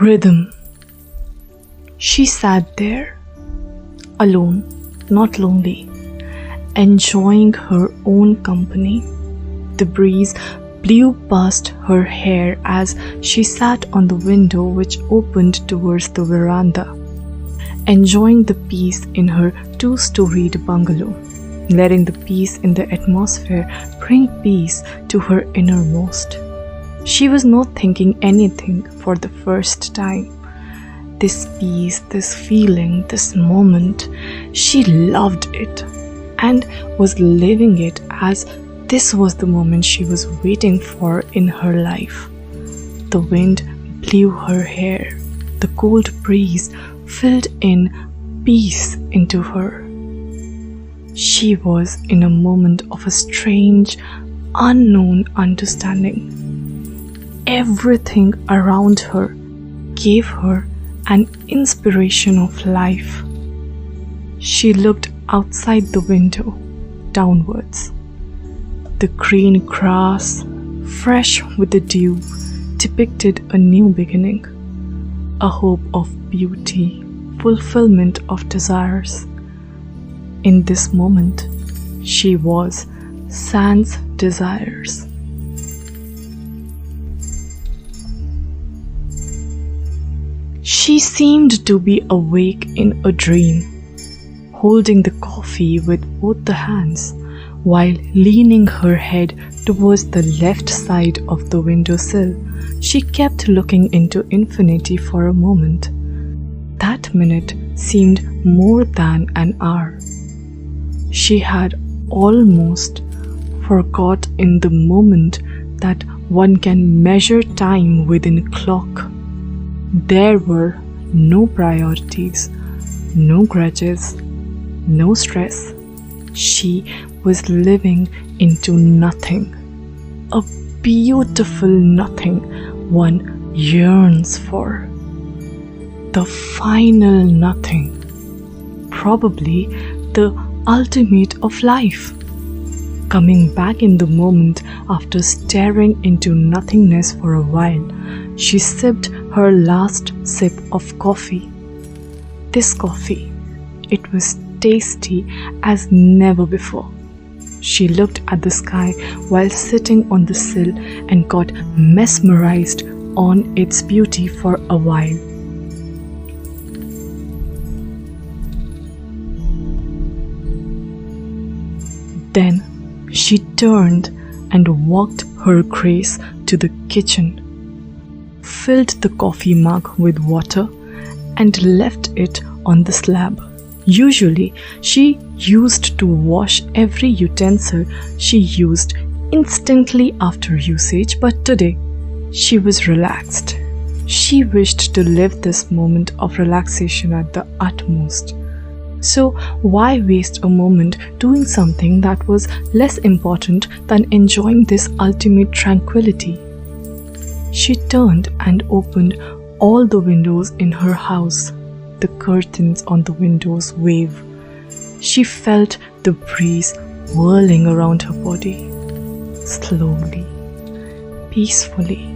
Rhythm. She sat there, alone, not lonely, enjoying her own company. The breeze blew past her hair as she sat on the window which opened towards the veranda, enjoying the peace in her two-storied bungalow, letting the peace in the atmosphere bring peace to her innermost. She was not thinking anything for the first time. This peace, this feeling, this moment, she loved it and was living it as this was the moment she was waiting for in her life. The wind blew her hair. The cold breeze filled in peace into her. She was in a moment of a strange, unknown understanding. Everything around her gave her an inspiration of life. She looked outside the window, downwards. The green grass, fresh with the dew, depicted a new beginning, a hope of beauty, fulfillment of desires. In this moment, she was sans desires. She seemed to be awake in a dream, holding the coffee with both the hands, while leaning her head towards the left side of the windowsill. She kept looking into infinity for a moment. That minute seemed more than an hour. She had almost forgot in the moment that one can measure time within clock. There were no priorities, no grudges, no stress. She was living into nothing, a beautiful nothing one yearns for. The final nothing, probably the ultimate of life. Coming back in the moment after staring into nothingness for a while, she sipped her last sip of coffee. This coffee, it was tasty as never before. She looked at the sky while sitting on the sill and got mesmerized on its beauty for a while. Then she turned and walked her grace to the kitchen, filled the coffee mug with water and left it on the slab. Usually, she used to wash every utensil she used instantly after usage, but today she was relaxed. She wished to live this moment of relaxation at the utmost. So why waste a moment doing something that was less important than enjoying this ultimate tranquility? She turned and opened all the windows in her house. The curtains on the windows wave. She felt the breeze whirling around her body, slowly, peacefully,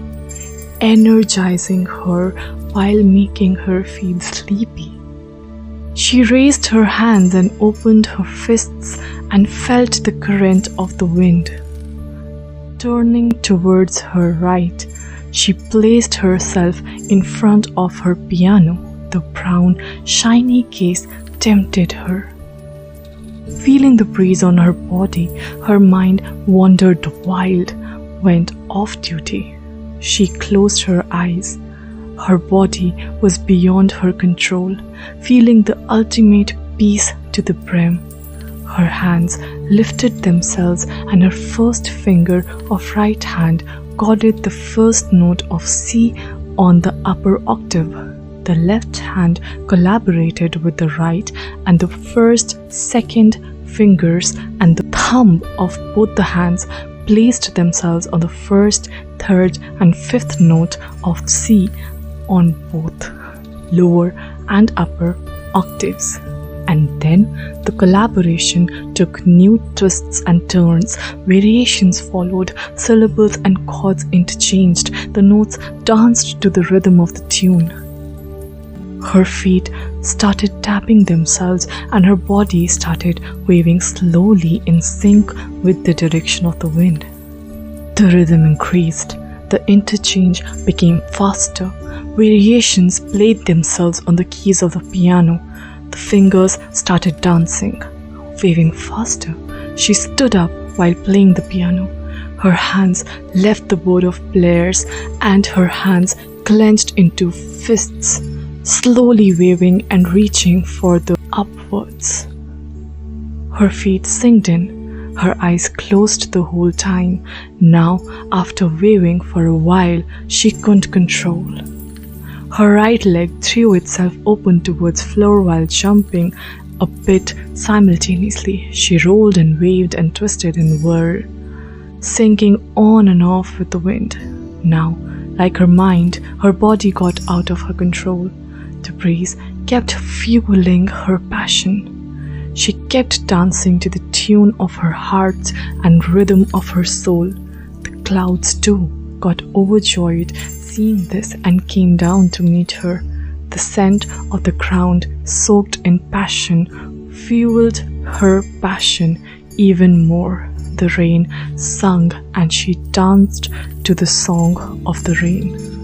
energizing her while making her feel sleepy. She raised her hands and opened her fists and felt the current of the wind. Turning towards her right, she placed herself in front of her piano. The brown, shiny case tempted her. Feeling the breeze on her body, her mind wandered wild, went off duty. She closed her eyes. Her body was beyond her control, feeling the ultimate peace to the brim. Her hands lifted themselves and her first finger of right hand chorded the first note of C on the upper octave. The left hand collaborated with the right, and the first, second fingers and the thumb of both the hands placed themselves on the first, third, and fifth note of C on both lower and upper octaves. And then the collaboration took new twists and turns. Variations followed, syllables and chords interchanged. The notes danced to the rhythm of the tune. Her feet started tapping themselves and her body started waving slowly in sync with the direction of the wind. The rhythm increased. The interchange became faster. Variations played themselves on the keys of the piano. The fingers started dancing. Waving faster, she stood up while playing the piano. Her hands left the board of players and her hands clenched into fists, slowly waving and reaching for the upwards. Her feet sank in. Her eyes closed the whole time. Now, after waving for a while, she couldn't control. Her right leg threw itself open towards floor while jumping a bit simultaneously. She rolled and waved and twisted and whirled, sinking on and off with the wind. Now, like her mind, her body got out of her control. The breeze kept fueling her passion. She kept dancing to the tune of her heart and rhythm of her soul. The clouds too got overjoyed seeing this and came down to meet her. The scent of the ground, soaked in passion, fueled her passion even more. The rain sung and she danced to the song of the rain.